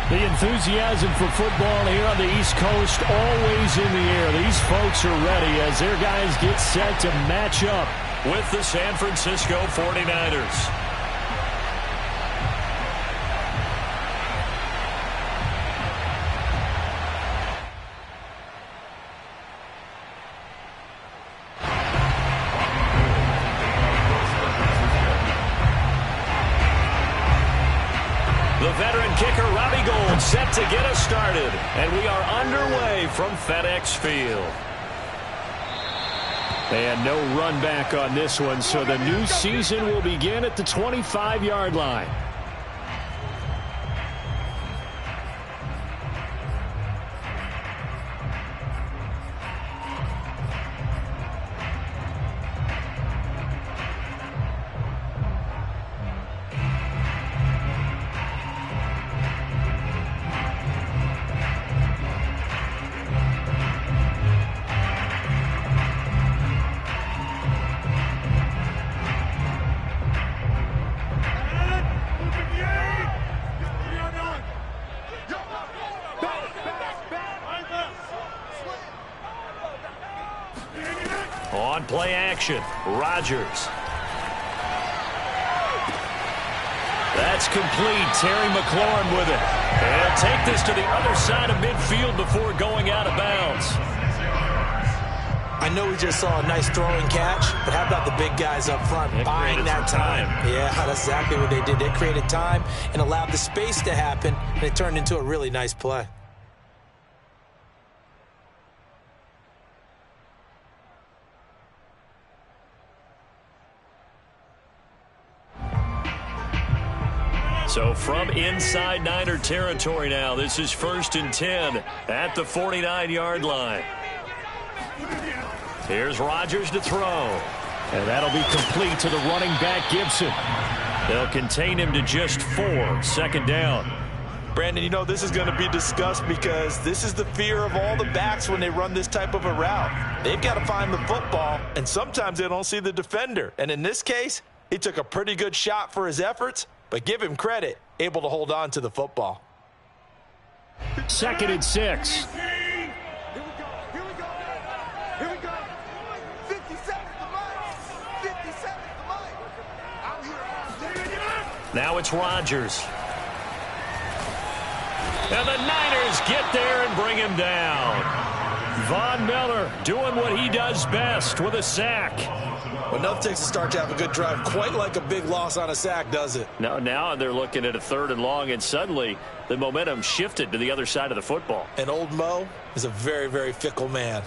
The enthusiasm for football here on the East Coast always in the air. These folks are ready as their guys get set to match up with the San Francisco 49ers. Set to get us started, and we are underway from FedEx Field. And no run back on this one, so the new season will begin at the 25-yard line. On play action, Rodgers. That's complete. Terry McLaurin with it. And he'll take this to the other side of midfield before going out of bounds. I know we just saw a nice throwing catch, but how about the big guys up front buying that time? Yeah, that's exactly what they did. They created time and allowed the space to happen, and it turned into a really nice play. So from inside Niner territory now, this is 1st and 10 at the 49-yard line. Here's Rodgers to throw. And that'll be complete to the running back, Gibson. They'll contain him to just 4. 2nd down. Brandon, you know this is going to be discussed because this is the fear of all the backs when they run this type of a route. They've got to find the football, and sometimes they don't see the defender. And in this case, he took a pretty good shot for his efforts, but give him credit, able to hold on to the football. 2nd and 6. Now it's Rodgers. And the Niners get there and bring him down. Von Miller doing what he does best with a sack. Well, enough takes a start to have a good drive. Quite like a big loss on a sack, does it? No, now they're looking at a 3rd and long, and suddenly the momentum shifted to the other side of the football. And old Mo is a very, very fickle man.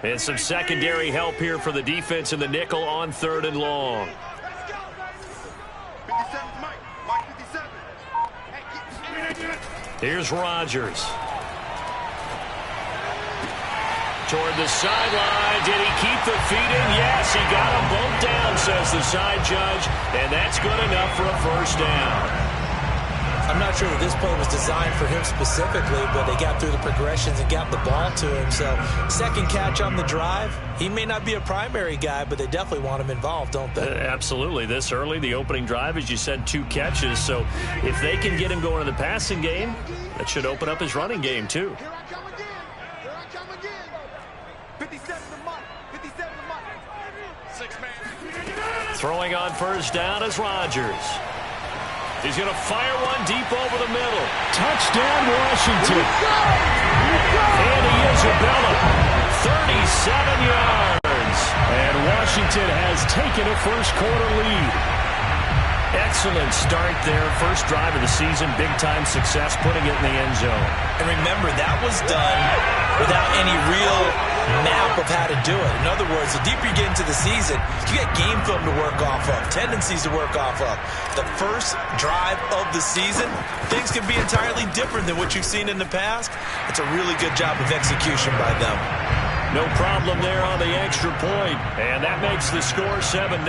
And some secondary help here for the defense in the nickel on 3rd and long. Here's Rodgers. Toward the sideline. Did he keep the feet in? Yes, he got them both down, says the side judge. And that's good enough for a 1st down. I'm not sure that this play was designed for him specifically, but they got through the progressions and got the ball to him. So 2nd catch on the drive. He may not be a primary guy, but they definitely want him involved, don't they? Absolutely. This early, the opening drive, as you said, 2 catches. So if they can get him going in the passing game, that should open up his running game too. Here I come again. Here I come again. 57 to Mike. 57 to Mike. 6-man. Throwing on 1st down is Rodgers. He's going to fire one deep over the middle. Touchdown, Washington. And he is Isabella. 37 yards. And Washington has taken a 1st quarter lead. Excellent start there. 1st drive of the season. Big-time success, putting it in the end zone. And remember, that was done without any real map of how to do it. In other words, the deeper you get into the season, you get game film to work off of, tendencies to work off of. The 1st drive of the season, things can be entirely different than what you've seen in the past. It's a really good job of execution by them. No problem there on the extra point, and that makes the score 7-0.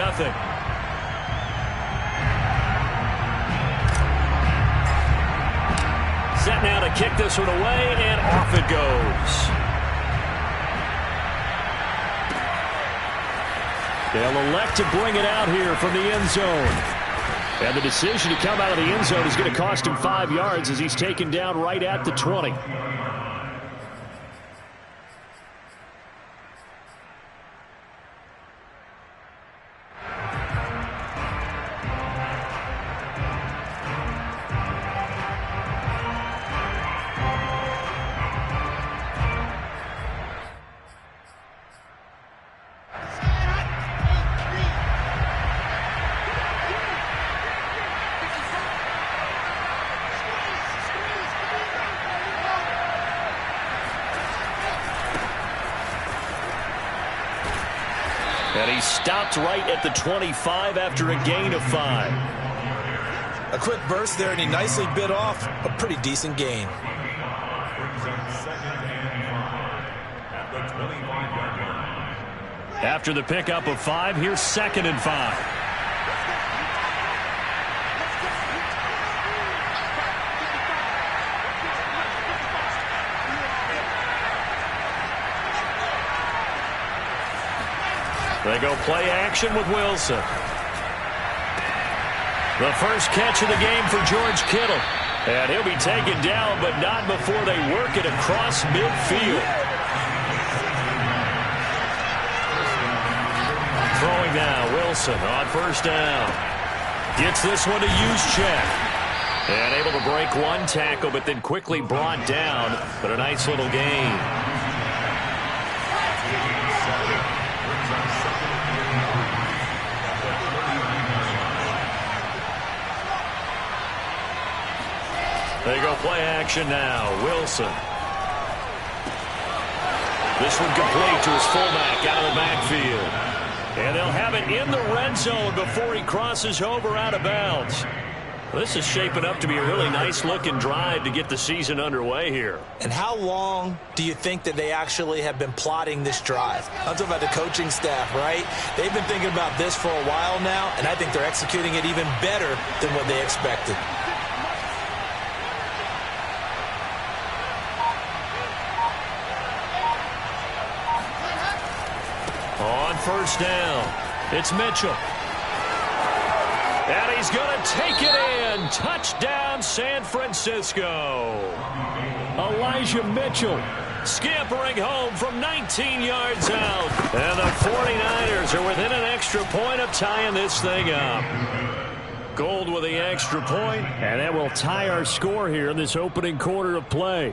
set now to kick this one away, and off it goes. They'll elect to bring it out here from the end zone. And the decision to come out of the end zone is going to cost him 5 yards as he's taken down right at the 20. And he stopped right at the 25 after a gain of 5. A quick burst there, and he nicely bit off a pretty decent gain. After the pickup of 5, here's 2nd and 5. They go play action with Wilson. The first catch of the game for George Kittle. And he'll be taken down, but not before they work it across midfield. Throwing now, Wilson on first down. Gets this one to Juszczyk. And able to break one tackle, but then quickly brought down. But a nice little gain. They go play action now. Wilson. This one complete to his fullback out of the backfield. And they'll have it in the red zone before he crosses over out of bounds. This is shaping up to be a really nice-looking drive to get the season underway here. And how long do you think that they actually have been plotting this drive? I'm talking about the coaching staff, right? They've been thinking about this for a while now, and I think they're executing it even better than what they expected. On first down, it's Mitchell. And he's going to take it in. Touchdown, San Francisco. Elijah Mitchell scampering home from 19 yards out. And the 49ers are within an extra point of tying this thing up. Gold with the extra point, and that will tie our score here in this opening quarter of play.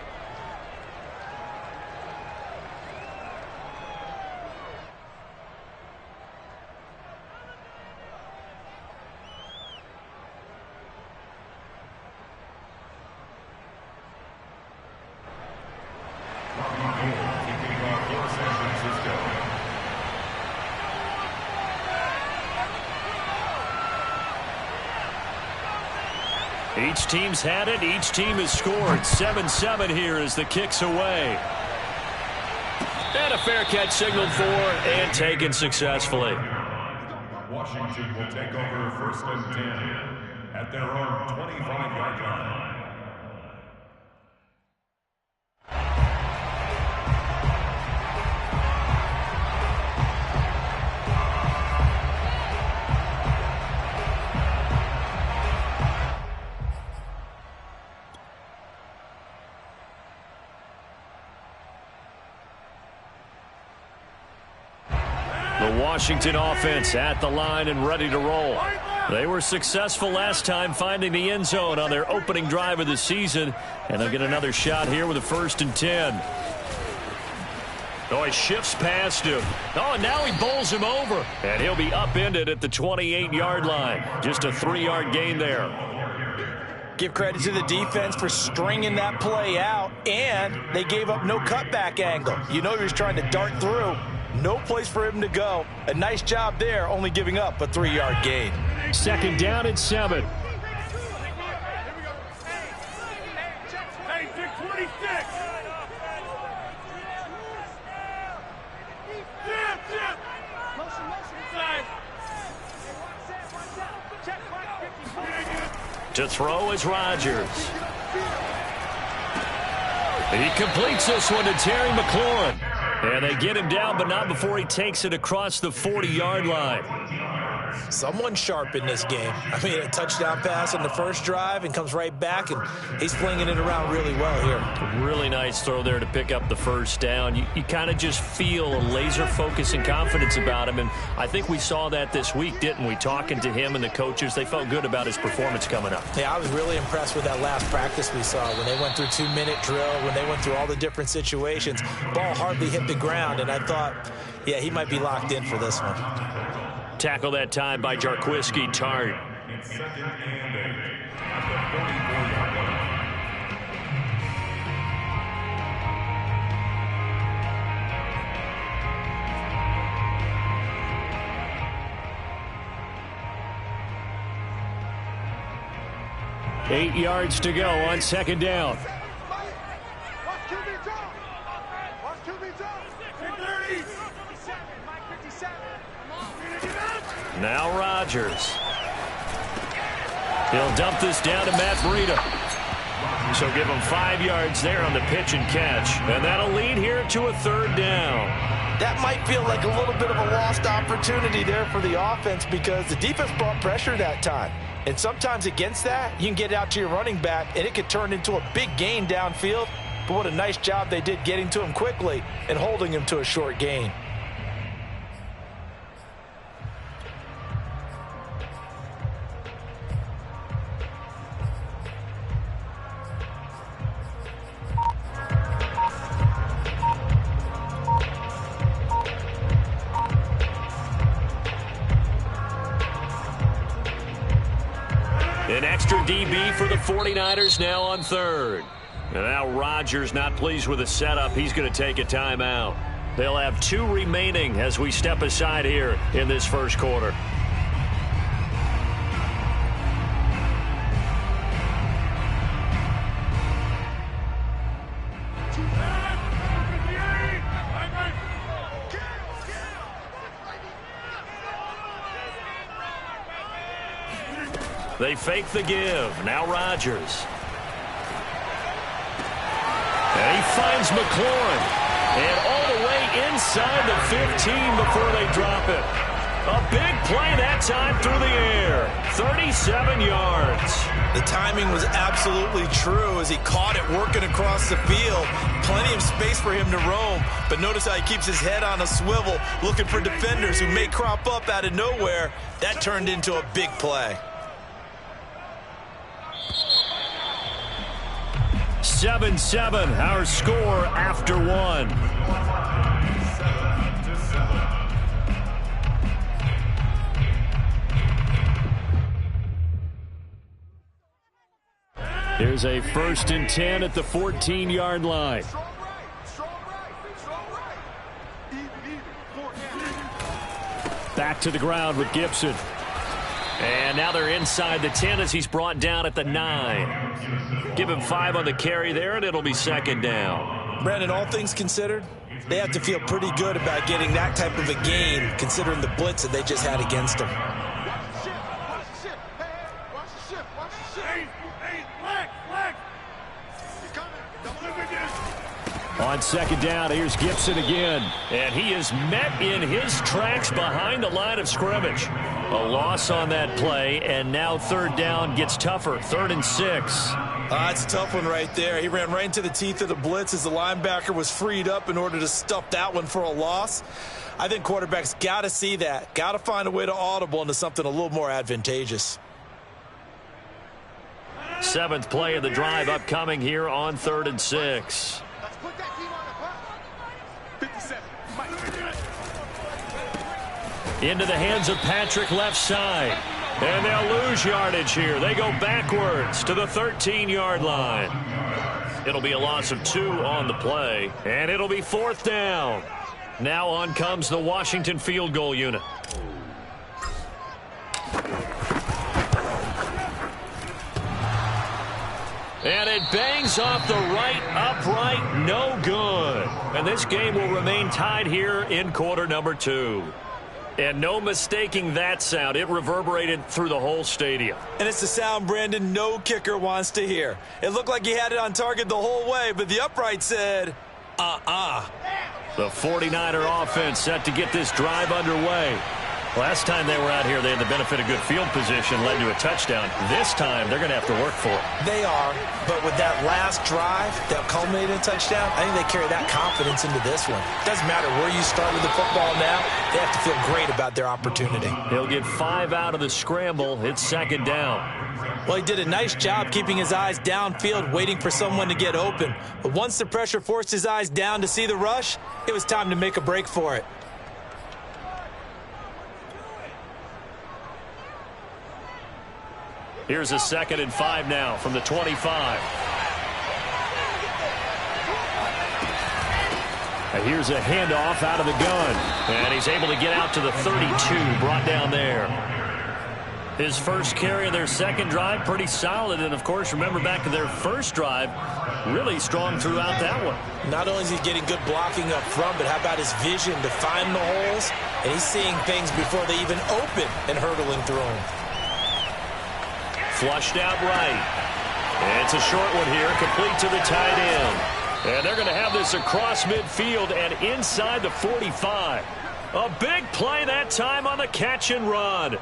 Each team's had it. Each team has scored. 7-7 here as the kick's away. And a fair catch signaled for and taken successfully. Washington will take over 1st and 10 at their own 25-yard line. The Washington offense at the line and ready to roll. They were successful last time finding the end zone on their opening drive of the season, and they'll get another shot here with a 1st and 10. Oh, he shifts past him. Oh, and now he bowls him over, and he'll be upended at the 28-yard line. Just a 3-yard gain there. Give credit to the defense for stringing that play out, and they gave up no cutback angle. You know he was trying to dart through. No place for him to go. A nice job there, only giving up a 3-yard gain. 2nd down and 7. Hey, 626. To throw is Rodgers. He completes this one to Terry McLaurin. And they get him down, but not before he takes it across the 40-yard line. Someone sharp in this game. I mean, a touchdown pass on the first drive and comes right back, and he's flinging it around really well here. Really nice throw there to pick up the first down. You kind of just feel a laser focus and confidence about him, and I think we saw that this week, didn't we? Talking to him and the coaches, they felt good about his performance coming up. Yeah, I was really impressed with that last practice we saw when they went through 2-minute drill, when they went through all the different situations. Ball hardly hit the ground, and I thought, yeah, he might be locked in for this one. Tackle that time by Jarquiski Tart. It's 2nd and 8 at the 44-yard line. 8 yards to go on 2nd down. Now Rodgers. He'll dump this down to Matt Breida. So give him 5 yards there on the pitch and catch. And that'll lead here to a 3rd down. That might feel like a little bit of a lost opportunity there for the offense because the defense brought pressure that time. And sometimes against that, you can get out to your running back, and it could turn into a big gain downfield. But what a nice job they did getting to him quickly and holding him to a short gain. An extra DB for the 49ers now on 3rd. And now Rodgers not pleased with the setup. He's going to take a timeout. They'll have 2 remaining as we step aside here in this first quarter. They fake the give. Now Rodgers. And he finds McLaurin. And all the way inside the 15 before they drop it. A big play that time through the air. 37 yards. The timing was absolutely true as he caught it working across the field. Plenty of space for him to roam. But notice how he keeps his head on a swivel looking for defenders who may crop up out of nowhere. That turned into a big play. 7-7, our score after 1. Here's a 1st and 10 at the 14-yard line. Back to the ground with Gibson. And now they're inside the 10 as he's brought down at the 9. Give him 5 on the carry there, and it'll be 2nd down. Brandon, all things considered, they have to feel pretty good about getting that type of a gain, considering the blitz that they just had against them. On 2nd down, here's Gibson again. And he is met in his tracks behind the line of scrimmage. A loss on that play, and now 3rd down gets tougher. 3rd and 6. It's a tough one right there. He ran right into the teeth of the blitz as the linebacker was freed up in order to stuff that one for a loss. I think quarterbacks got to see that. Got to find a way to audible into something a little more advantageous. 7th play of the drive upcoming here on 3rd and 6. Into the hands of Patrick left side. And they'll lose yardage here. They go backwards to the 13-yard line. It'll be a loss of 2 on the play. And it'll be 4th down. Now on comes the Washington field goal unit. And it bangs off the right upright. No good. And this game will remain tied here in quarter number 2. And no mistaking that sound. It reverberated through the whole stadium. And it's the sound, Brandon, no kicker wants to hear. It looked like he had it on target the whole way, but the upright said, The 49er offense set to get this drive underway. Last time they were out here, they had the benefit of good field position, led to a touchdown. This time, they're going to have to work for it. They are, but with that last drive that culminated in a touchdown, I think they carry that confidence into this one. Doesn't matter where you start with the football now, they have to feel great about their opportunity. He'll get 5 out of the scramble. It's second down. Well, he did a nice job keeping his eyes downfield, waiting for someone to get open. But once the pressure forced his eyes down to see the rush, it was time to make a break for it. Here's a 2nd and 5 now from the 25. And here's a handoff out of the gun. And he's able to get out to the 32, brought down there. His first carry of their second drive, pretty solid. And, of course, remember back to their first drive, really strong throughout that one. Not only is he getting good blocking up front, but how about his vision to find the holes? And he's seeing things before they even open and hurdling through them. Flushed out right. And it's a short one here, complete to the tight end. And they're going to have this across midfield and inside the 45. A big play that time on the catch and run.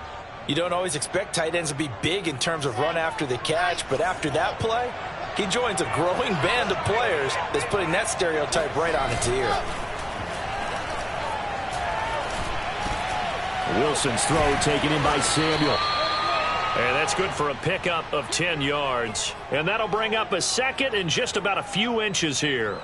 You don't always expect tight ends to be big in terms of run after the catch, but after that play, he joins a growing band of players that's putting that stereotype right on its ear. Wilson's throw taken in by Samuel. And that's good for a pickup of 10 yards. And that'll bring up a second and just about a few inches here.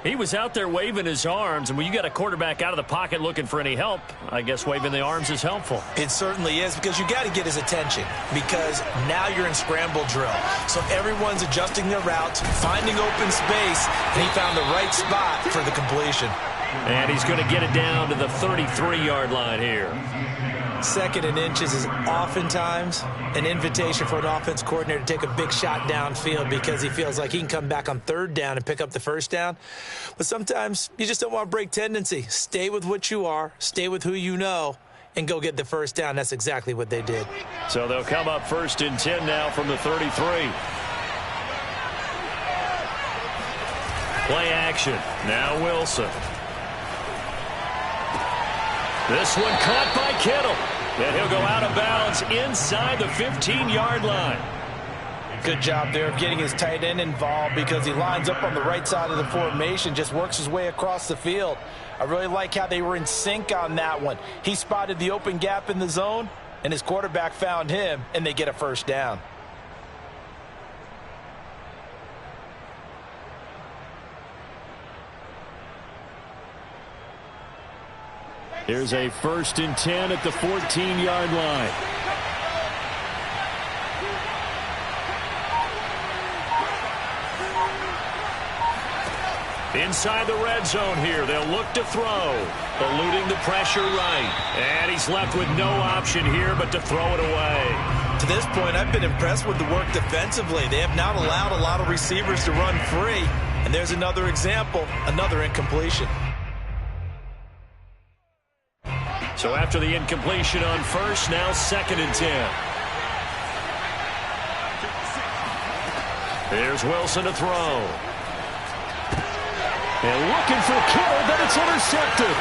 He was out there waving his arms, and when you got a quarterback out of the pocket looking for any help, I guess waving the arms is helpful. It certainly is, because you got to get his attention, because now you're in scramble drill. So everyone's adjusting their routes, finding open space, and he found the right spot for the completion. And he's going to get it down to the 33-yard line here. 2nd and inches is oftentimes an invitation for an offense coordinator to take a big shot downfield because he feels like he can come back on 3rd down and pick up the 1st down. But sometimes you just don't want to break tendency. Stay with what you are, stay with who you know, and go get the 1st down. That's exactly what they did. So they'll come up 1st and 10 now from the 33. Play action. Now Wilson. This one caught by Kittle. And he'll go out of bounds inside the 15-yard line. Good job there of getting his tight end involved because he lines up on the right side of the formation, just works his way across the field. I really like how they were in sync on that one. He spotted the open gap in the zone, and his quarterback found him, and they get a 1st down. Here's a 1st and 10 at the 14-yard line. Inside the red zone here, they'll look to throw. Eluding the pressure right. And he's left with no option here but to throw it away. To this point, I've been impressed with the work defensively. They have not allowed a lot of receivers to run free. And there's another example, another incompletion. So after the incompletion on 1st, now 2nd and 10. Here's Wilson to throw. And looking for Kittle, but it's intercepted.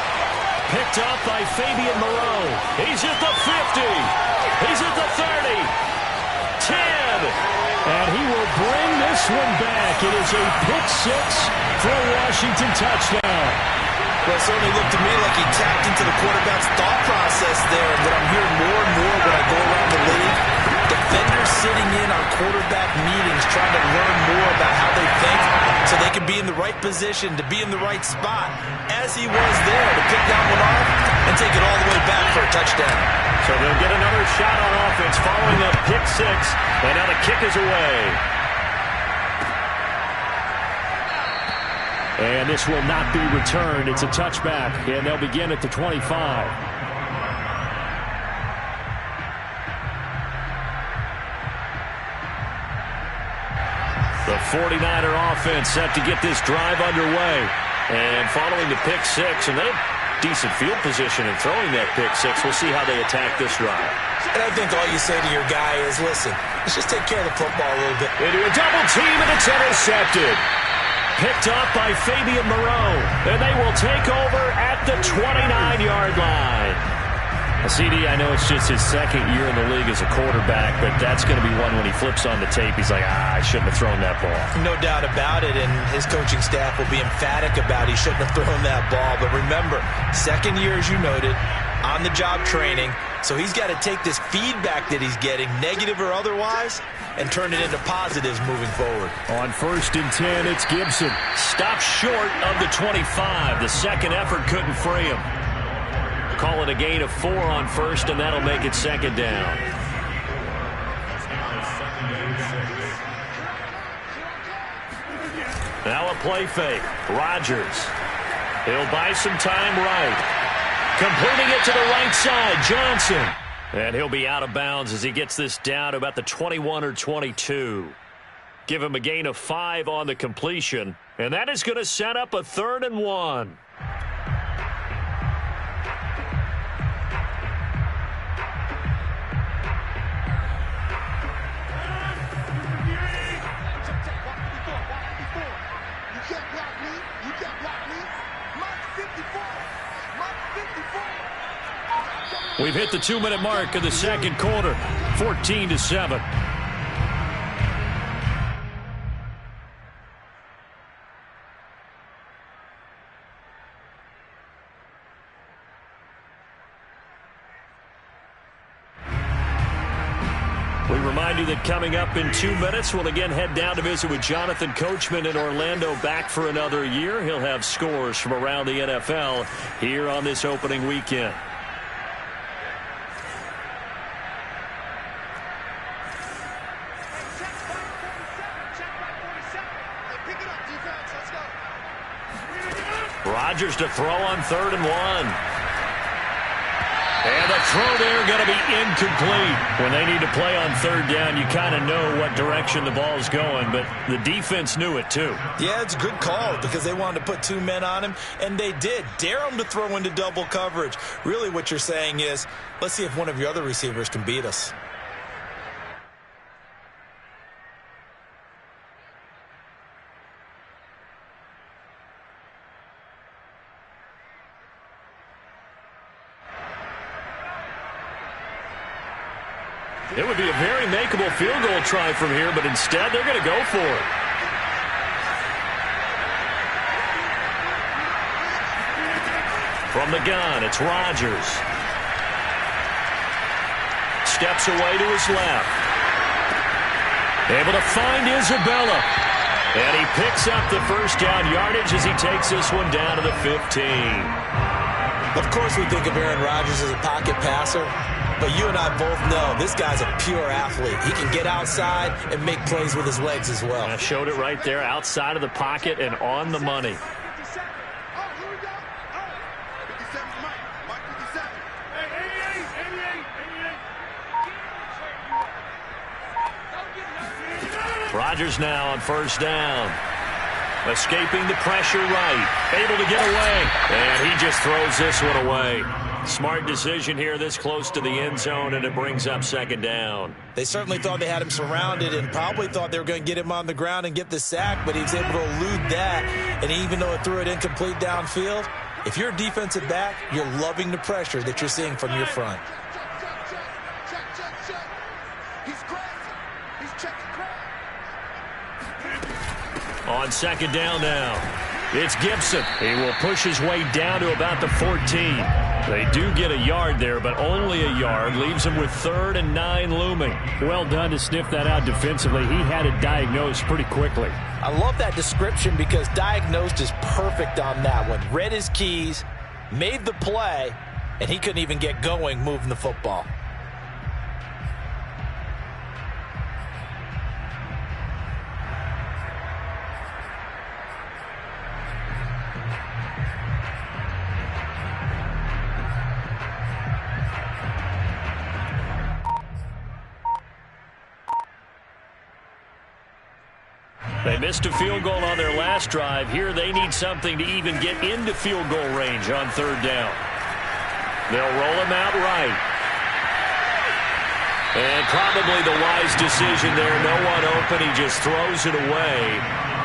Picked off by Fabian Moreau. He's at the 50. He's at the 30. 10. And he will bring this one back. It is a pick 6 for a Washington touchdown. Well, it certainly looked to me like he tapped into the quarterback's thought process there. And what I'm hearing more and more when I go around the league, defenders sitting in on quarterback meetings trying to learn more about how they think so they can be in the right position, to be in the right spot, as he was there to pick that one off and take it all the way back for a touchdown. So they'll get another shot on offense following up pick 6, and now the kick is away. And this will not be returned. It's a touchback, and they'll begin at the 25. The 49er offense set to get this drive underway. And following the pick 6, and decent field position in throwing that pick six. We'll see how they attack this drive. And I think all you say to your guy is, listen, let's just take care of the football a little bit. Into a double team, and it's intercepted. Picked off by Fabian Moreau, and they will take over at the 29-yard line. CD, I know it's just his second year in the league as a quarterback, but that's going to be one when he flips on the tape. He's like, I shouldn't have thrown that ball. No doubt about it, and his coaching staff will be emphatic about he shouldn't have thrown that ball. But remember, second year, as you noted, on-the-job training, so he's got to take this feedback that he's getting, negative or otherwise, and turn it into positives moving forward. On 1st and 10, it's Gibson. Stopped short of the 25. The second effort couldn't free him. Call it a gain of 4 on 1st, and that'll make it 2nd down. Now a play fake. Rodgers. He'll buy some time right. Completing it to the right side, Johnson. And he'll be out of bounds as he gets this down to about the 21 or 22. Give him a gain of 5 on the completion, and that is going to set up a 3rd and 1. We've hit the 2-minute mark of the second quarter, 14-7. We remind you that coming up in 2 minutes, we'll again head down to visit with Jonathan Coachman in Orlando, back for another year. He'll have scores from around the NFL here on this opening weekend. Rodgers to throw on 3rd and 1. And the throw there going to be incomplete. When they need to play on 3rd down, you kind of know what direction the ball's going, but the defense knew it too. Yeah, it's a good call because they wanted to put 2 men on him, and they did. Dare him to throw into double coverage. Really what you're saying is, let's see if one of your other receivers can beat us. It would be a very makeable field goal try from here, but instead they're going to go for it. From the gun, it's Rodgers. Steps away to his left. Able to find Isabella. And he picks up the first down yardage as he takes this one down to the 15. Of course we think of Aaron Rodgers as a pocket passer. But you and I both know this guy's a pure athlete. He can get outside and make plays with his legs as well. I showed it right there, outside of the pocket and on the money. Rodgers now on 1st down. Escaping the pressure right. Able to get away. And he just throws this one away. Smart decision here this close to the end zone, and it brings up 2nd down. They certainly thought they had him surrounded and probably thought they were going to get him on the ground and get the sack, but he was able to elude that. And even though it threw it incomplete downfield, if you're a defensive back, you're loving the pressure that you're seeing from your front. On 2nd down now. It's Gibson. He will push his way down to about the 14. They do get a yard there, but only a yard. Leaves him with 3rd and 9 looming. Well done to sniff that out defensively. He had it diagnosed pretty quickly. I love that description because diagnosed is perfect on that one. Read his keys, made the play, and he couldn't even get going moving the football. They missed a field goal on their last drive. Here they need something to even get into field goal range on third down. They'll roll him out right. And probably the wise decision there. No one open. He just throws it away.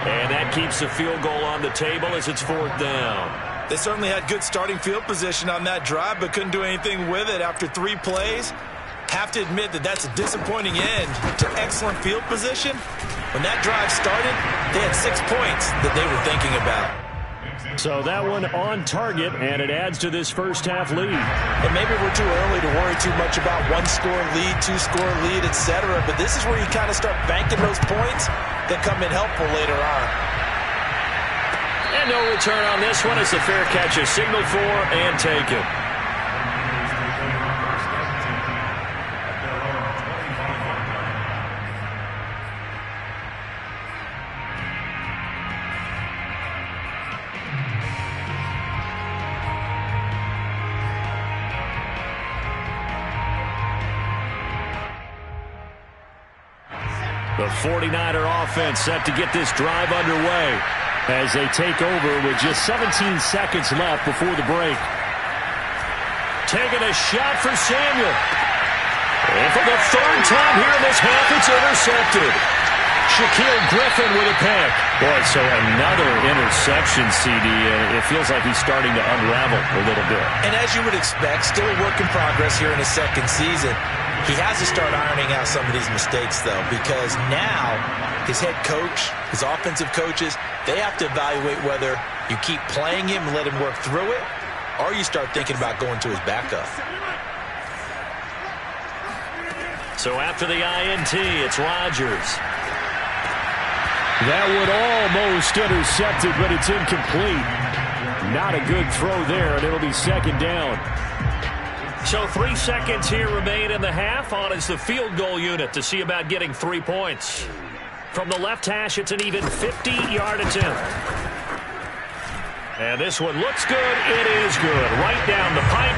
And that keeps the field goal on the table as it's fourth down. They certainly had good starting field position on that drive, but couldn't do anything with it after 3 plays. Have to admit that that's a disappointing end to excellent field position. When that drive started, they had 6 points that they were thinking about. So that one on target, and it adds to this first half lead. And maybe we're too early to worry too much about 1-score lead, 2-score lead, etc. But this is where you kind of start banking those points that come in helpful later on. And no return on this one as the fair catch is signaled for and taken. The 49er offense set to get this drive underway as they take over with just 17 seconds left before the break. Taking a shot for Samuel. And for the third time here in this half, it's intercepted. Shaquille Griffin with a pick. Boy, so another interception, CD. It feels like he's starting to unravel a little bit. And as you would expect, still a work in progress here in his second season. He has to start ironing out some of these mistakes, though, because now his head coach, his offensive coaches, they have to evaluate whether you keep playing him and let him work through it, or you start thinking about going to his backup. So after the INT, it's Rodgers. That one almost intercepted, but it's incomplete. Not a good throw there, and it'll be second down. So 3 seconds here remain in the half. On is the field goal unit to see about getting 3 points. From the left hash, it's an even 50-yard attempt. And this one looks good. It is good. Right down the pipe.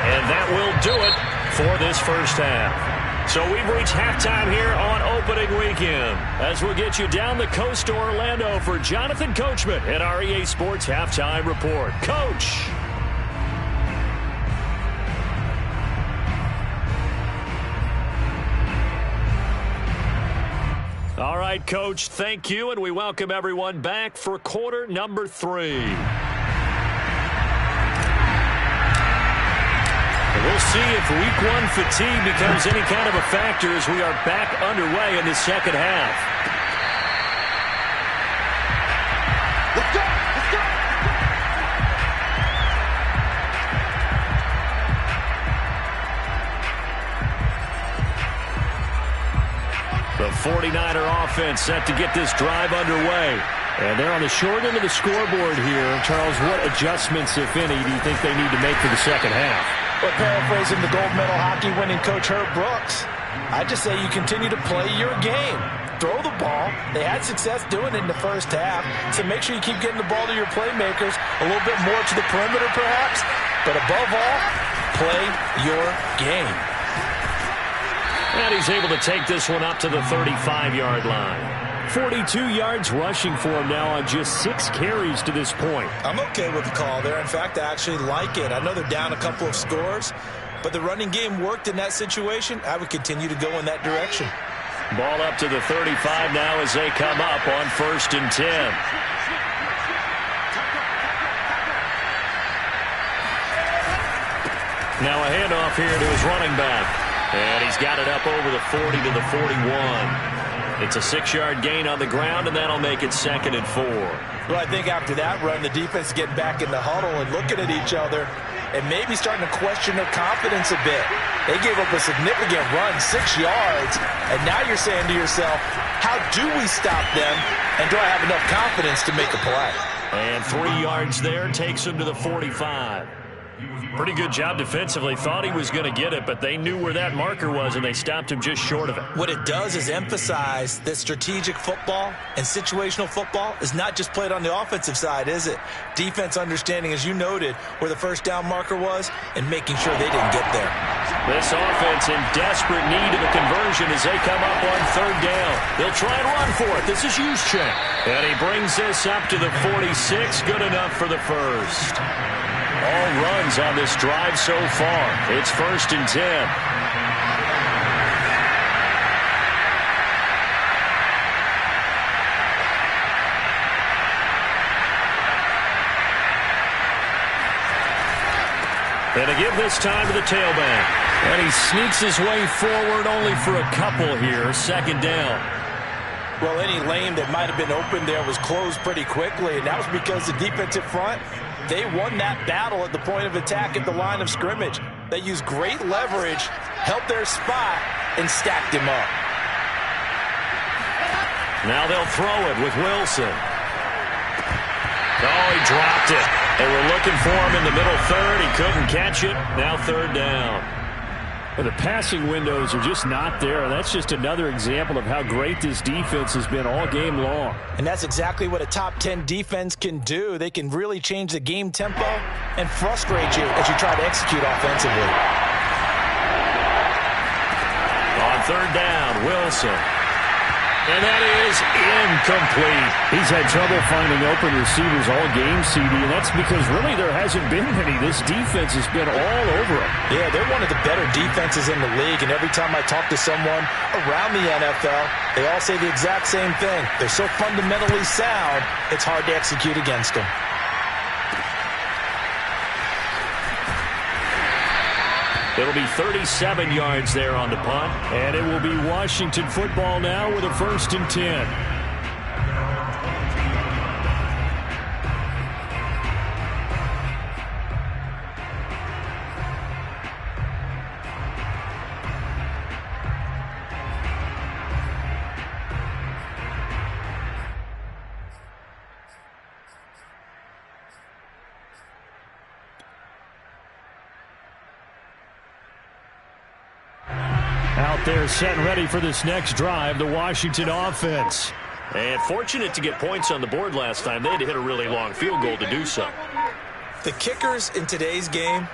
And that will do it for this first half. So we've reached halftime here on opening weekend. As we'll get you down the coast to Orlando for Jonathan Coachman at our EA Sports Halftime Report. Coach. All right, Coach, thank you, and we welcome everyone back for quarter number 3. We'll see if week 1 fatigue becomes any kind of a factor as we are back underway in the second half. Let's go! Let's go! The 49er offense set to get this drive underway. And they're on the short end of the scoreboard here. Charles, what adjustments, if any, do you think they need to make for the second half? Well, paraphrasing the gold medal hockey winning coach Herb Brooks, I just say you continue to play your game. Throw the ball. They had success doing it in the first half, so make sure you keep getting the ball to your playmakers, a little bit more to the perimeter perhaps, but above all, play your game. And he's able to take this one up to the 35-yard line. 42 yards rushing for him now on just 6 carries to this point. I'm okay with the call there. In fact, I actually like it. I know they're down a couple of scores, but the running game worked in that situation. I would continue to go in that direction. Ball up to the 35 now as they come up on 1st and 10. Now a handoff here to his running back. And he's got it up over the 40 to the 41. It's a 6-yard gain on the ground, and that'll make it 2nd and 4. Well, I think after that run, the defense is getting back in the huddle and looking at each other and maybe starting to question their confidence a bit. They gave up a significant run, 6 yards, and now you're saying to yourself, how do we stop them, and do I have enough confidence to make a play? And 3 yards there takes him to the 45. Pretty good job defensively. Thought he was going to get it, but they knew where that marker was, and they stopped him just short of it. What it does is emphasize that strategic football and situational football is not just played on the offensive side, is it? Defense understanding, as you noted, where the first down marker was and making sure they didn't get there. This offense in desperate need of a conversion as they come up on third down. They'll try and run for it. This is Juszczyk. And he brings this up to the 46. Good enough for the first. All runs on this drive so far. It's 1st and 10. And to give this time to the tailback. And he sneaks his way forward only for a couple here. 2nd down. Well, any lane that might have been open there was closed pretty quickly, and that was because the defensive front, they won that battle at the point of attack at the line of scrimmage. They used great leverage, held their spot, and stacked him up. Now they'll throw it with Wilson. Oh, he dropped it. They were looking for him in the middle third. He couldn't catch it. Now 3rd down. Well, the passing windows are just not there. That's just another example of how great this defense has been all game long. And that's exactly what a top 10 defense can do. They can really change the game tempo and frustrate you as you try to execute offensively. On 3rd down, Wilson. And that is incomplete. He's had trouble finding open receivers all game, CD, and that's because really there hasn't been many. This defense has been all over him. Yeah, they're one of the better defenses in the league, and every time I talk to someone around the NFL, they all say the exact same thing. They're so fundamentally sound, it's hard to execute against them. It'll be 37 yards there on the punt, and it will be Washington football now with a 1st and 10. Out there set and ready for this next drive, the Washington offense. And fortunate to get points on the board last time. They had to hit a really long field goal to do so. The kickers in today's game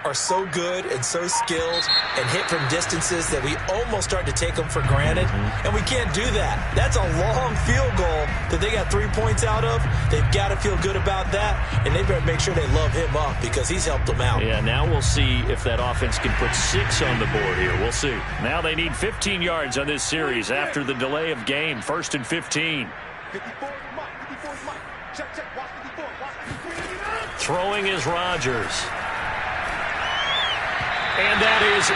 are so good and so skilled and hit from distances that we almost start to take them for granted, and we can't do that. That's a long field goal that they got 3 points out of. They've got to feel good about that, and they better make sure they love him up because he's helped them out. Yeah, now we'll see if that offense can put 6 on the board here. We'll see. Now they need 15 yards on this series after the delay of game. 1st and 15. 54 is Mike. 54 is Mike. Check, check. Watch 54. Watch 54. Throwing is Rodgers. And that is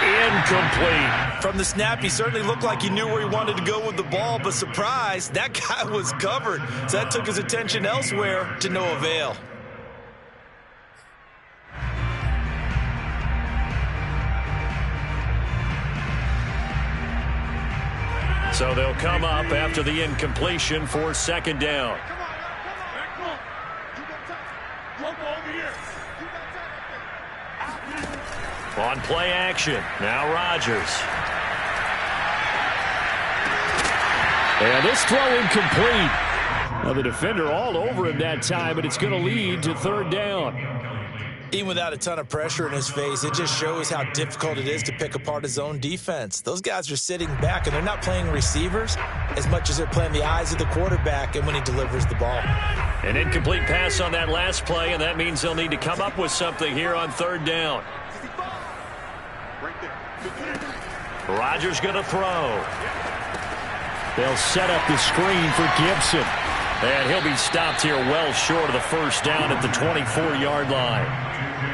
incomplete. From the snap, he certainly looked like he knew where he wanted to go with the ball, but surprise, that guy was covered. So that took his attention elsewhere to no avail. So they'll come up after the incompletion for 2nd down. On play action, now Rodgers. And this throw incomplete. Now the defender all over him that time, but it's going to lead to 3rd down. Even without a ton of pressure in his face, it just shows how difficult it is to pick apart his own defense. Those guys are sitting back, and they're not playing receivers as much as they're playing the eyes of the quarterback and when he delivers the ball. An incomplete pass on that last play, and that means they'll need to come up with something here on 3rd down. Rodgers going to throw. They'll set up the screen for Gibson. And he'll be stopped here well short of the 1st down at the 24-yard line.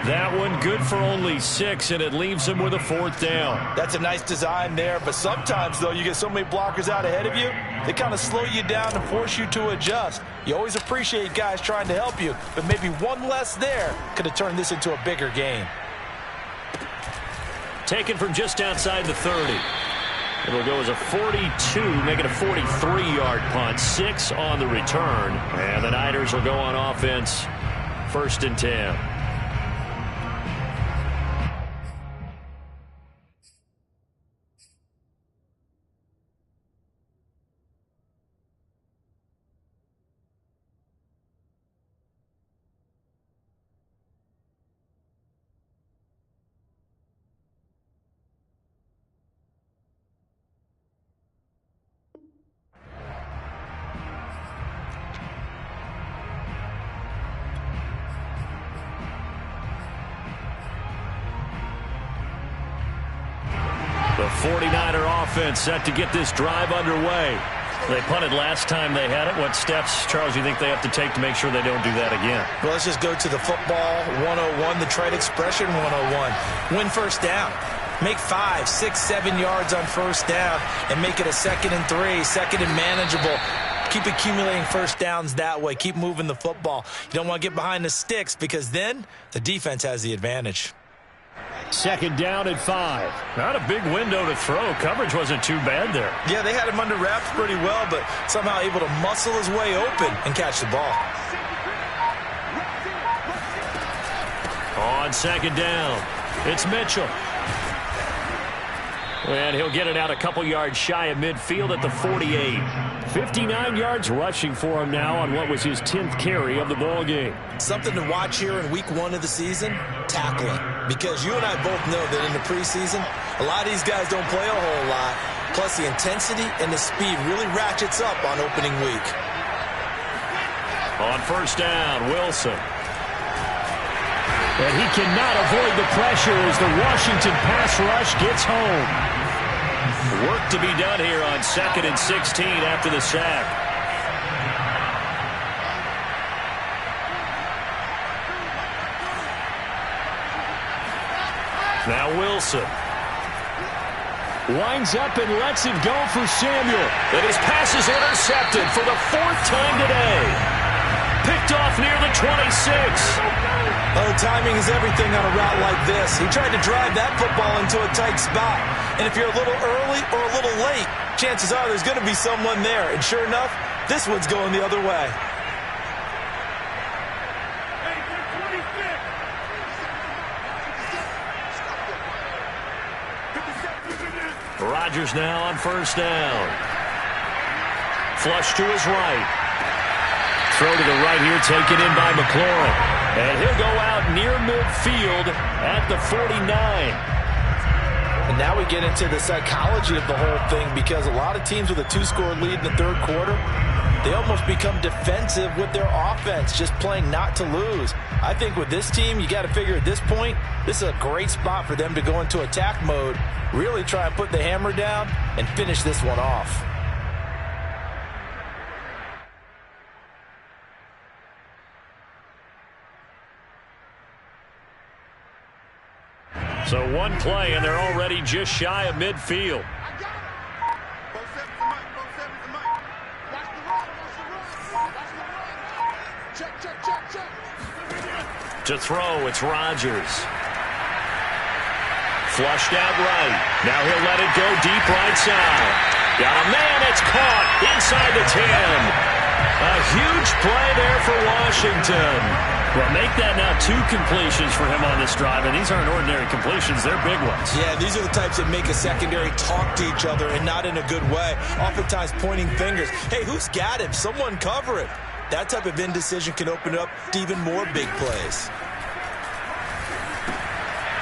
That one good for only 6, and it leaves him with a 4th down. That's a nice design there, but sometimes, though, you get so many blockers out ahead of you, they kind of slow you down and force you to adjust. You always appreciate guys trying to help you, but maybe one less there could have turned this into a bigger game. Taken from just outside the 30. It'll go as a 42, make it a 43-yard punt. 6 on the return. And the Niners will go on offense. 1st and 10. The 49er offense set to get this drive underway. They punted last time they had it. What steps, Charles, do you think they have to take to make sure they don't do that again? Well, let's just go to the football 101, the trade expression 101. Win first down. Make 5, 6, 7 yards on first down and make it a 2nd and 3, 2nd and manageable. Keep accumulating first downs that way. Keep moving the football. You don't want to get behind the sticks because then the defense has the advantage. 2nd down at 5. Not a big window to throw. Coverage wasn't too bad there. Yeah, they had him under wraps pretty well, but somehow able to muscle his way open and catch the ball. On 2nd down, it's Mitchell. And he'll get it out a couple yards shy of midfield at the 48. 59 yards rushing for him now on what was his 10th carry of the ball game. Something to watch here in week 1 of the season, tackling. Because you and I both know that in the preseason, a lot of these guys don't play a whole lot. Plus the intensity and the speed really ratchets up on opening week. On 1st down, Wilson. And he cannot avoid the pressure as the Washington pass rush gets home. Work to be done here on 2nd and 16 after the sack. Now Wilson winds up and lets it go for Samuel. And his pass is intercepted for the 4th time today. Picked off near the 26. Oh, timing is everything on a route like this. He tried to drive that football into a tight spot. And if you're a little early or a little late, chances are there's going to be someone there. And sure enough, this one's going the other way. Rodgers now on 1st down. Flush to his right. Throw to the right here, taken in by McLaurin. And he'll go out near midfield at the 49. And now we get into the psychology of the whole thing because a lot of teams with a 2-score lead in the 3rd quarter, they almost become defensive with their offense, just playing not to lose. I think with this team, you got to figure at this point, this is a great spot for them to go into attack mode, really try and put the hammer down and finish this one off. So one play, and they're already just shy of midfield. To throw, it's Rodgers. Flushed out right. Now he'll let it go deep right side. Got a man, it's caught inside the 10. A huge play there for Washington. Well, make that now 2 completions for him on this drive, and these aren't ordinary completions. They're big ones. Yeah, these are the types that make a secondary talk to each other and not in a good way. Oftentimes pointing fingers. Hey, who's got him? Someone cover him. That type of indecision can open up to even more big plays.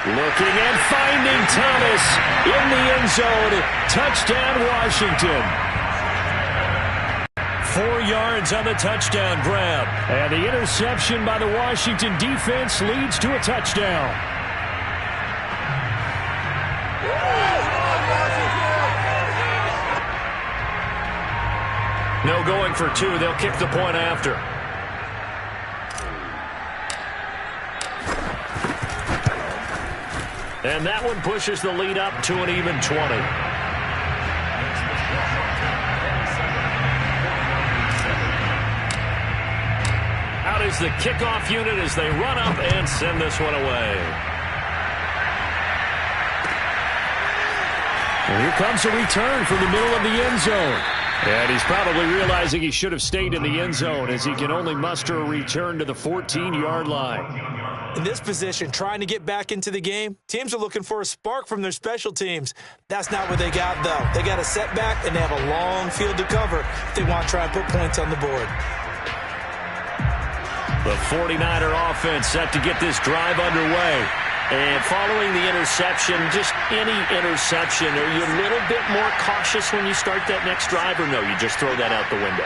Looking and finding Thomas in the end zone. Touchdown, Washington. 4 yards on the touchdown grab. And the interception by the Washington defense leads to a touchdown. No going for 2. They'll kick the point after. And that one pushes the lead up to an even 20. Out is the kickoff unit as they run up and send this one away. And here comes a return from the middle of the end zone. And he's probably realizing he should have stayed in the end zone as he can only muster a return to the 14-yard line. In this position, trying to get back into the game, teams are looking for a spark from their special teams. That's not what they got, though. They got a setback, and they have a long field to cover if they want to try and put points on the board. The 49er offense set to get this drive underway. And following the interception, just any interception, are you a little bit more cautious when you start that next drive, or no, you just throw that out the window?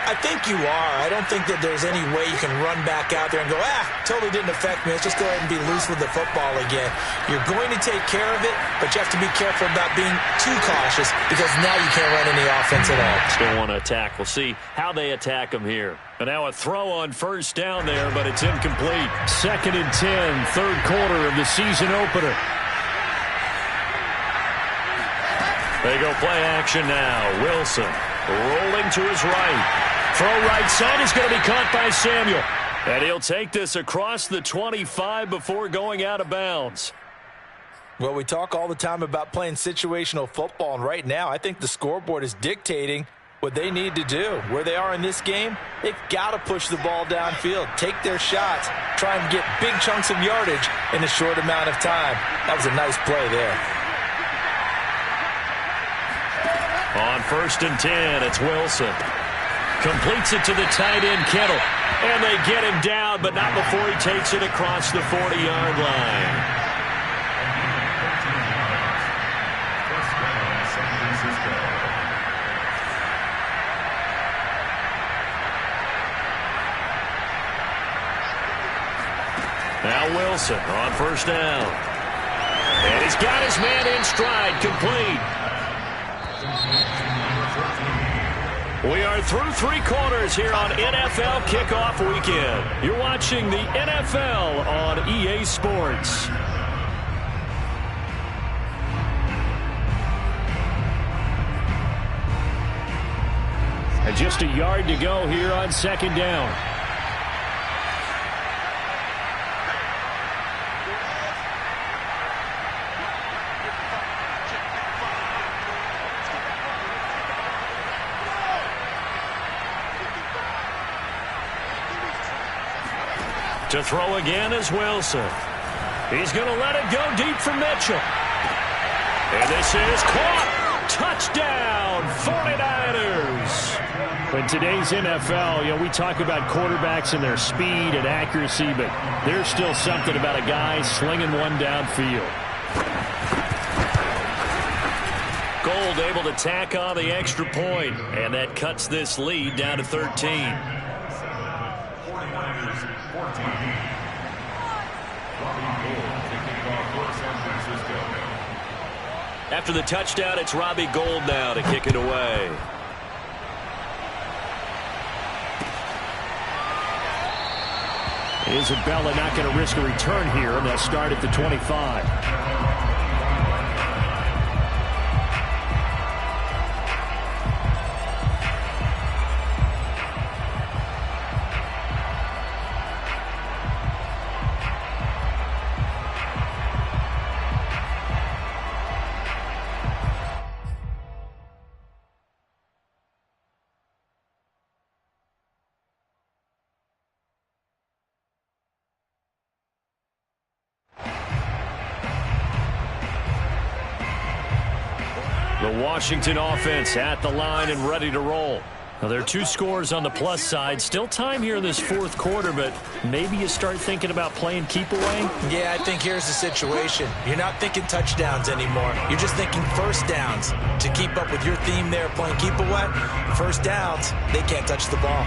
I think you are. I don't think that there's any way you can run back out there and go, totally didn't affect me. Let's just go ahead and be loose with the football again. You're going to take care of it, but you have to be careful about being too cautious because now you can't run any offense at all. Still want to attack. We'll see how they attack him here. And now a throw on first down there, but it's incomplete. 2nd and 10, third quarter of the season opener. They go play action now. Wilson rolling to his right. Throw right side is going to be caught by Samuel. And he'll take this across the 25 before going out of bounds. Well, we talk all the time about playing situational football, and right now I think the scoreboard is dictating what they need to do. Where they are in this game, they've got to push the ball downfield, take their shots, try and get big chunks of yardage in a short amount of time. That was a nice play there. On 1st and 10, it's Wilson. Completes it to the tight end, Kittle. And they get him down, but not before he takes it across the 40-yard line. Now Wilson on 1st down. And he's got his man in stride, complete. We are through 3 quarters here on NFL Kickoff Weekend. You're watching the NFL on EA Sports. And just a yard to go here on 2nd down. To throw again is Wilson. He's going to let it go deep for Mitchell. And this is caught. Touchdown, 49ers. In today's NFL, we talk about quarterbacks and their speed and accuracy, but there's still something about a guy slinging one downfield. Gold able to tack on the extra point, and that cuts this lead down to 13. After the touchdown, it's Robbie Gould now to kick it away. Isabella not going to risk a return here, and they'll start at the 25. The Washington offense at the line and ready to roll. Now, there are 2 scores on the plus side. Still time here in this 4th quarter, but maybe you start thinking about playing keep away? Yeah, I think here's the situation. You're not thinking touchdowns anymore. You're just thinking first downs. To keep up with your theme there, playing keep away, first downs, they can't touch the ball.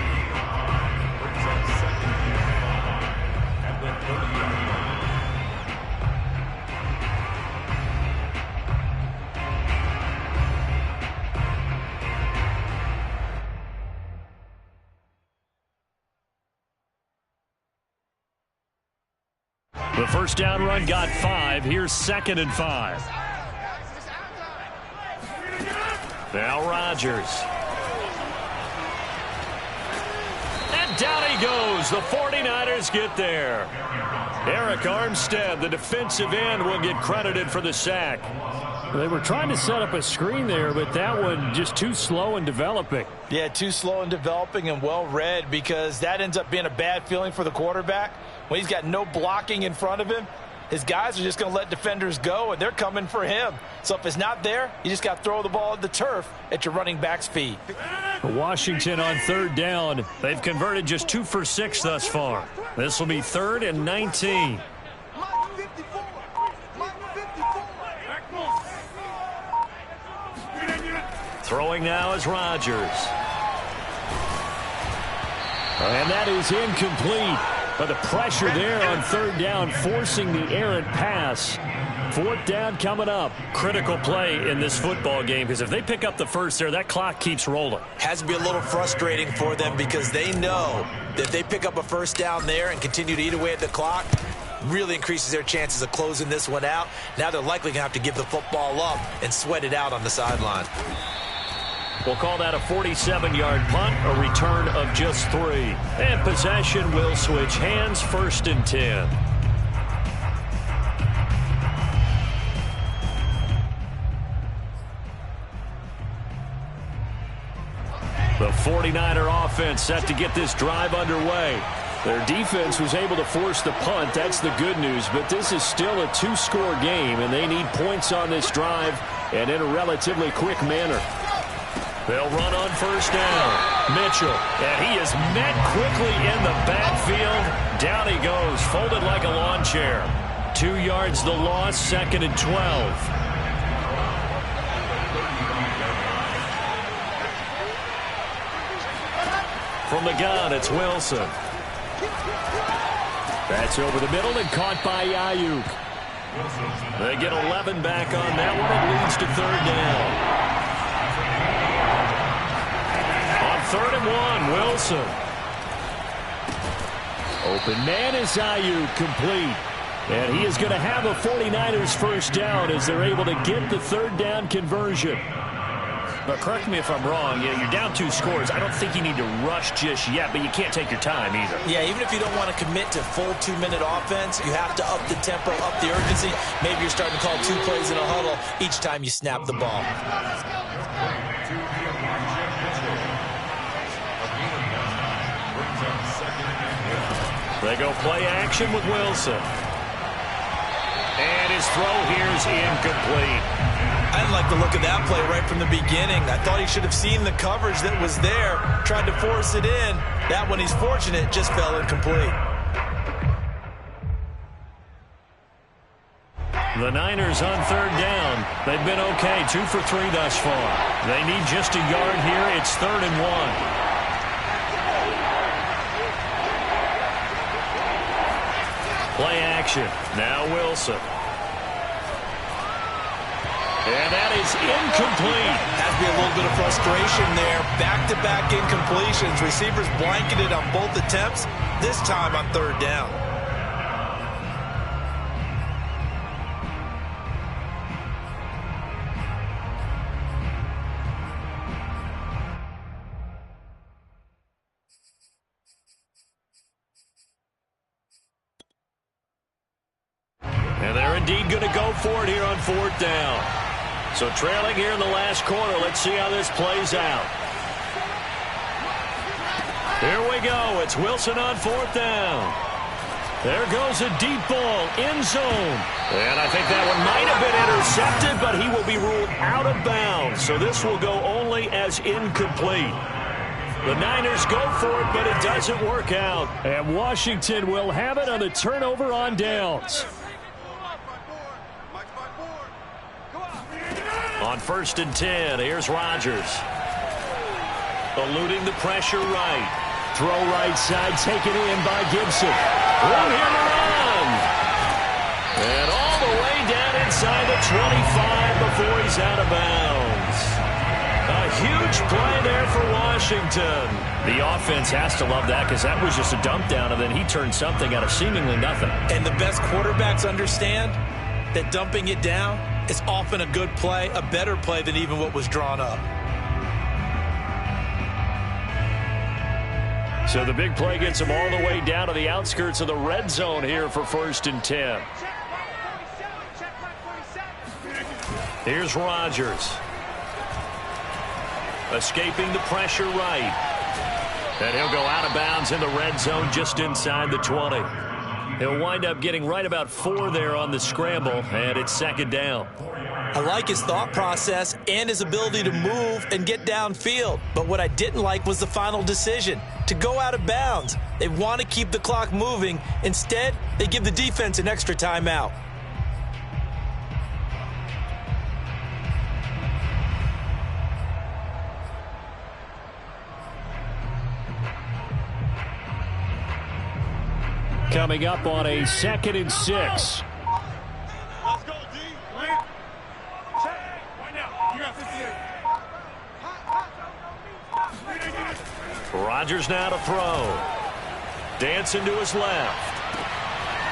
The first down run got 5. Here's 2nd and 5. Now Rodgers. And down he goes. The 49ers get there. Eric Armstead, the defensive end, will get credited for the sack. They were trying to set up a screen there, but that one just too slow in developing. Yeah, too slow in developing and well read, because that ends up being a bad feeling for the quarterback. When he's got no blocking in front of him, his guys are just going to let defenders go, and they're coming for him. So if it's not there, you just got to throw the ball at the turf at your running back's feet. Washington on 3rd down. They've converted just 2 for 6 thus far. This will be 3rd and 19. Throwing now is Rodgers. And that is incomplete. But the pressure there on third down, forcing the errant pass. Fourth down coming up. Critical play in this football game, because if they pick up the first there, that clock keeps rolling. Has to be a little frustrating for them because they know that if they pick up a first down there and continue to eat away at the clock, really increases their chances of closing this one out. Now they're likely going to have to give the football up and sweat it out on the sideline. We'll call that a 47-yard punt, a return of just 3. And possession will switch hands, 1st and 10. The 49er offense set to get this drive underway. Their defense was able to force the punt. That's the good news. But this is still a 2-score game, and they need points on this drive and in a relatively quick manner. They'll run on first down. Mitchell, and he is met quickly in the backfield. Down he goes, folded like a lawn chair. 2 yards the loss, 2nd and 12. From the gun, it's Wilson. That's over the middle and caught by Ayuk. They get 11 back on that one. It leads to 3rd down. On 3rd and 1, Wilson. Open man is Ayuk, complete. And he is going to have a 49ers first down as they're able to get the 3rd down conversion. But correct me if I'm wrong, you're down 2 scores. I don't think you need to rush just yet, but you can't take your time either. Yeah, even if you don't want to commit to full 2-minute offense, you have to up the tempo, up the urgency. Maybe you're starting to call 2 plays in a huddle each time you snap the ball. They go play action with Wilson. And his throw here is incomplete. I didn't like the look of that play right from the beginning. I thought he should have seen the coverage that was there, tried to force it in. That one, he's fortunate, just fell incomplete. The Niners on 3rd down. They've been okay, 2 for 3 thus far. They need just a yard here. It's 3rd and 1. Play action. Now Wilson. And that is incomplete. Has to be a little bit of frustration there. Back-to-back incompletions. Receivers blanketed on both attempts, this time on 3rd down. And they're indeed going to go for it here on 4th down. So trailing here in the last quarter. Let's see how this plays out. Here we go. It's Wilson on 4th down. There goes a deep ball, end zone. And I think that one might have been intercepted, but he will be ruled out of bounds. So this will go only as incomplete. The Niners go for it, but it doesn't work out. And Washington will have it on a turnover on downs. On 1st and 10, here's Rodgers. Eluding the pressure right. Throw right side, taken in by Gibson. Room here to run. And all the way down inside the 25 before he's out of bounds. A huge play there for Washington. The offense has to love that because that was just a dump down, and then he turned something out of seemingly nothing. And the best quarterbacks understand that dumping it down is often a good play, a better play than even what was drawn up. So the big play gets him all the way down to the outskirts of the red zone here for 1st and 10. Here's Rodgers. Escaping the pressure right. And he'll go out of bounds in the red zone just inside the 20. He'll wind up getting right about 4 there on the scramble, and it's 2nd down. I like his thought process and his ability to move and get downfield. But what I didn't like was the final decision, to go out of bounds. They want to keep the clock moving. Instead, they give the defense an extra timeout. coming up on a 2nd and 6. Let's go, D. Wait. Check. Right now. You got 58. Rodgers now to throw. Dancing to his left.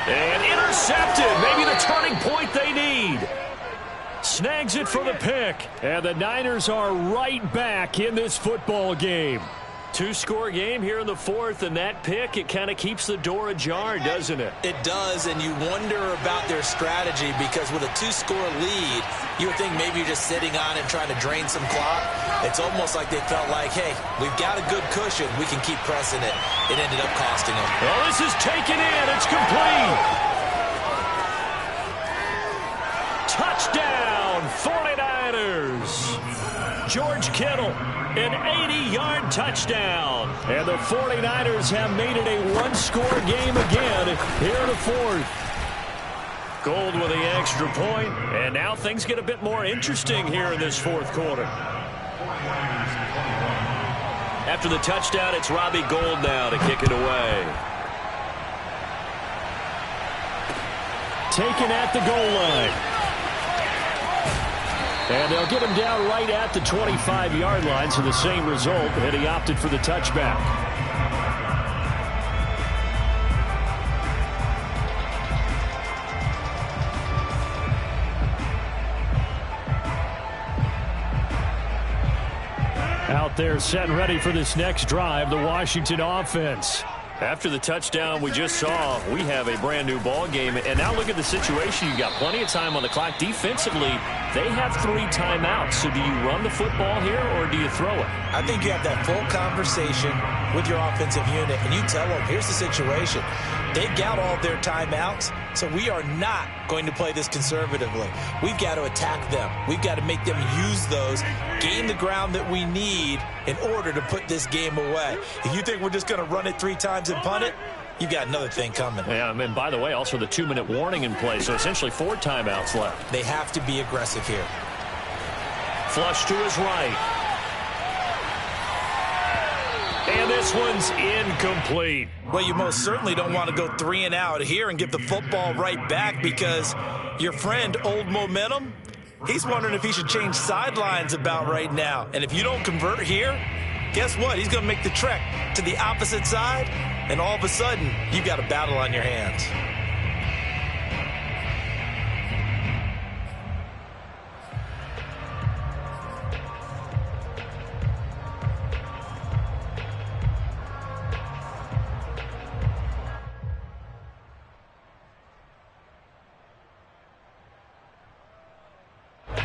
And intercepted. Maybe the turning point they need. Snags it for the pick. And the Niners are right back in this football game. 2-score game here in the 4th, and that pick, it kind of keeps the door ajar, doesn't it? It does, and you wonder about their strategy because with a 2-score lead, you would think maybe you're just sitting on it trying to drain some clock. It's almost like they felt like, hey, we've got a good cushion. We can keep pressing it. It ended up costing them. Well, this is taken in. It's complete. Touchdown, 49ers. George Kittle, an 80-yard touchdown. And the 49ers have made it a 1-score game again here in the 4th. Gold with the extra point, and now things get a bit more interesting here in this 4th quarter. After the touchdown, it's Robbie Gould now to kick it away. Taken at the goal line. And they'll get him down right at the 25-yard line, so the same result, and he opted for the touchback. Out there set and ready for this next drive, the Washington offense. After the touchdown we just saw, we have a brand new ball game. And now look at the situation. You've got plenty of time on the clock. Defensively, they have 3 timeouts. So do you run the football here or do you throw it? I think you have that full conversation with your offensive unit, and you tell them, here's the situation. They've got all their timeouts, so we are not going to play this conservatively. We've got to attack them. We've got to make them use those, gain the ground that we need in order to put this game away. If you think we're just going to run it 3 times and punt it, you've got another thing coming. Yeah, and by the way, also the 2-minute warning in play, so essentially 4 timeouts left. They have to be aggressive here. Flush to his right. And this one's incomplete. Well, you most certainly don't want to go 3 and out here and give the football right back because your friend, Old Momentum, he's wondering if he should change sidelines about right now. And if you don't convert here, guess what? He's going to make the trek to the opposite side, and all of a sudden, you've got a battle on your hands.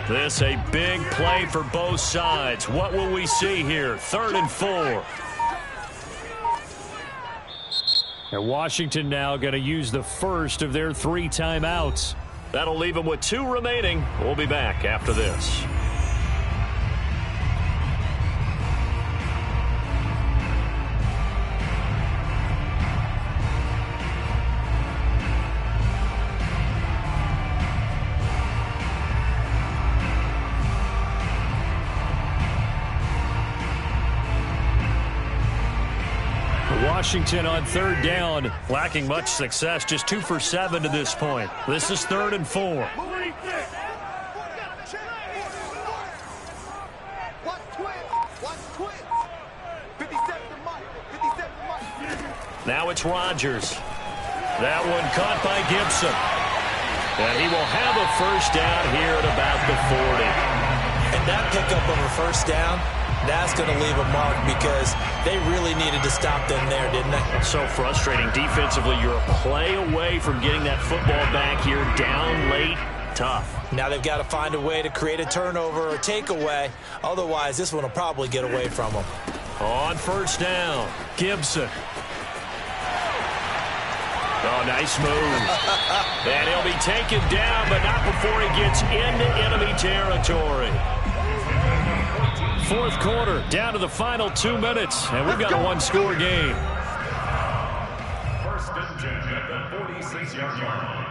This a big play for both sides. What will we see here? 3rd and 4. And Washington now going to use the first of their 3 timeouts. That'll leave them with 2 remaining. We'll be back after this. Washington on 3rd down, lacking much success, just 2 for 7 to this point. This is 3rd and 4. Now it's Rodgers. That one caught by Gibson. And he will have a first down here at about the 40. And that pickup of a first down, that's going to leave a mark because they really needed to stop them there, didn't they? It's so frustrating. Defensively, you're a play away from getting that football back here, down late, tough. Now they've got to find a way to create a turnover or takeaway. Otherwise, this one will probably get away from them. On first down, Gibson. Oh, nice move. And he'll be taken down, but not before he gets into enemy territory. 4th quarter, down to the final 2 minutes, and we've got a 1-score game. 1st and 10 at the 46-yard line.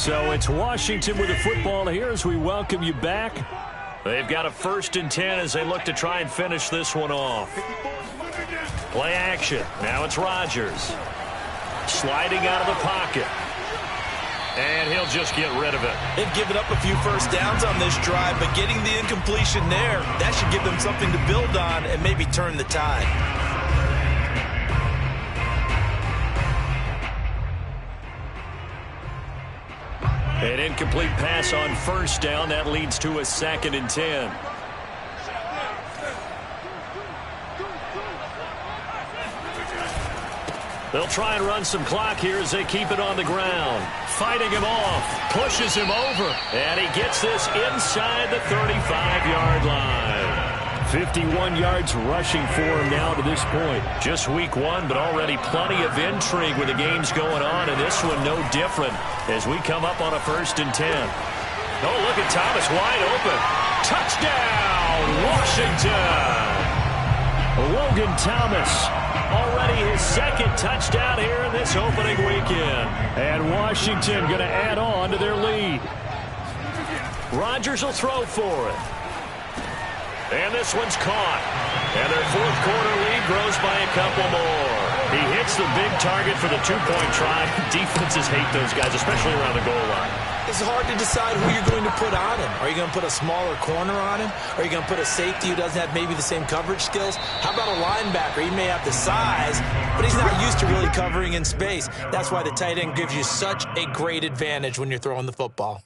So it's Washington with the football here as we welcome you back. They've got a 1st and 10 as they look to try and finish this one off. Play action. Now it's Rodgers. Sliding out of the pocket. And he'll just get rid of it. They've given up a few first downs on this drive, but getting the incompletion there, that should give them something to build on and maybe turn the tide. An incomplete pass on 1st down. That leads to a 2nd and 10. They'll try and run some clock here as they keep it on the ground. Fighting him off. Pushes him over. And he gets this inside the 35-yard line. 51 yards rushing for him now to this point. Just week 1, but already plenty of intrigue with the games going on, and this one no different as we come up on a 1st and 10. Oh, look at Thomas wide open. Touchdown, Washington! Logan Thomas, already his 2nd touchdown here in this opening weekend. And Washington going to add on to their lead. Rodgers will throw for it. And this one's caught. And their 4th quarter lead grows by a couple more. He hits the big target for the 2-point try. Defenses hate those guys, especially around the goal line. It's hard to decide who you're going to put on him. Are you going to put a smaller corner on him? Are you going to put a safety who doesn't have maybe the same coverage skills? How about a linebacker? He may have the size, but he's not used to really covering in space. That's why the tight end gives you such a great advantage when you're throwing the football.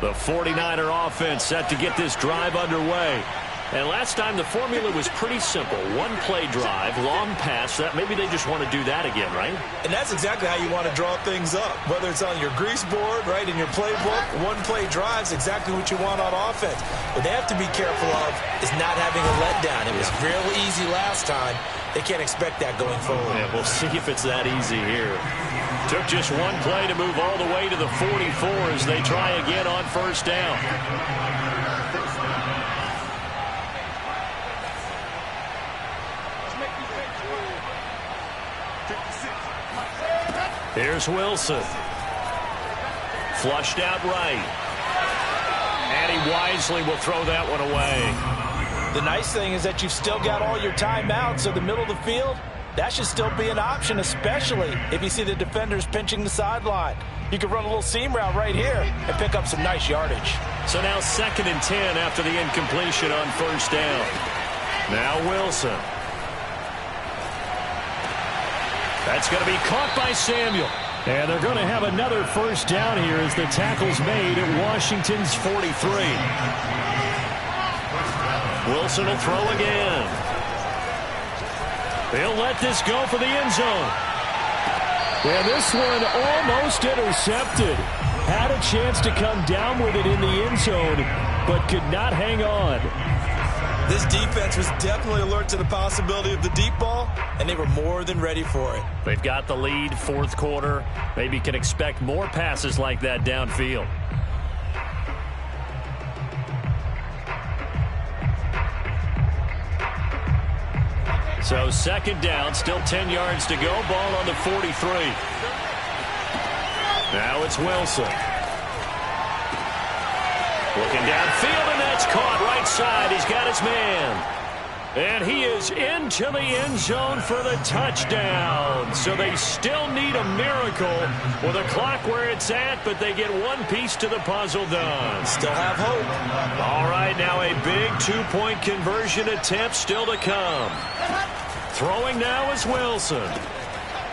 The 49er offense set to get this drive underway. And last time the formula was pretty simple. 1-play drive, long pass. That maybe they just want to do that again, right? And that's exactly how you want to draw things up. Whether it's on your grease board, right, in your playbook, 1-play drive's exactly what you want on offense. What they have to be careful of is not having a letdown. It was real easy last time. They can't expect that going forward. Yeah, we'll see if it's that easy here. Took just 1 play to move all the way to the 44 as they try again on 1st down. Here's Wilson. Flushed out right. And he wisely will throw that one away. The nice thing is that you've still got all your timeouts, so the middle of the field, that should still be an option, especially if you see the defenders pinching the sideline. You can run a little seam route right here and pick up some nice yardage. So now 2nd and 10 after the incompletion on 1st down. Now Wilson. That's going to be caught by Samuel. And they're going to have another 1st down here as the tackle's made at Washington's 43. Wilson will throw again. They'll let this go for the end zone. And this one almost intercepted. Had a chance to come down with it in the end zone, but could not hang on. This defense was definitely alert to the possibility of the deep ball, and they were more than ready for it. They've got the lead, 4th quarter. Maybe can expect more passes like that downfield. So 2nd down, still 10 yards to go. Ball on the 43. Now it's Wilson. Looking downfield, and that's caught right side. He's got his man. And he is into the end zone for the touchdown. So they still need a miracle with a clock where it's at, but they get one piece to the puzzle done. Still have hope. All right, now a big 2-point conversion attempt still to come. Throwing now is Wilson.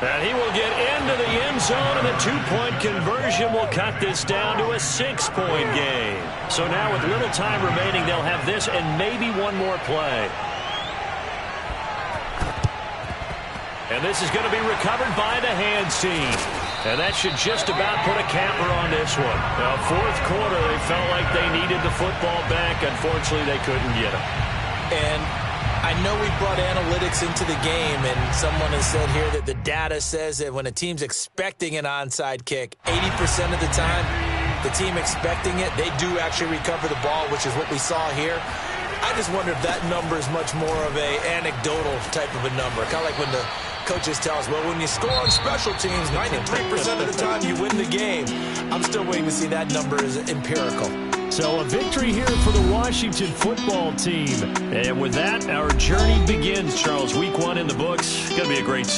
And he will get into the end zone, and the 2-point conversion will cut this down to a 6-point game. So now with little time remaining, they'll have this and maybe one more play. And this is going to be recovered by the hands team. And that should just about put a capper on this one. Now, 4th quarter, they felt like they needed the football back. Unfortunately, they couldn't get it. And I know we brought analytics into the game, and someone has said here that the data says that when a team's expecting an onside kick, 80% of the time, the team expecting it, they do actually recover the ball, which is what we saw here. I just wonder if that number is much more of a anecdotal type of a number. Kind of like when the coaches tell us, well, when you score on special teams, 93% of the time you win the game. I'm still waiting to see that number is empirical. So a victory here for the Washington football team. And with that, our journey begins, Charles. Week 1 in the books. Going to be a great season.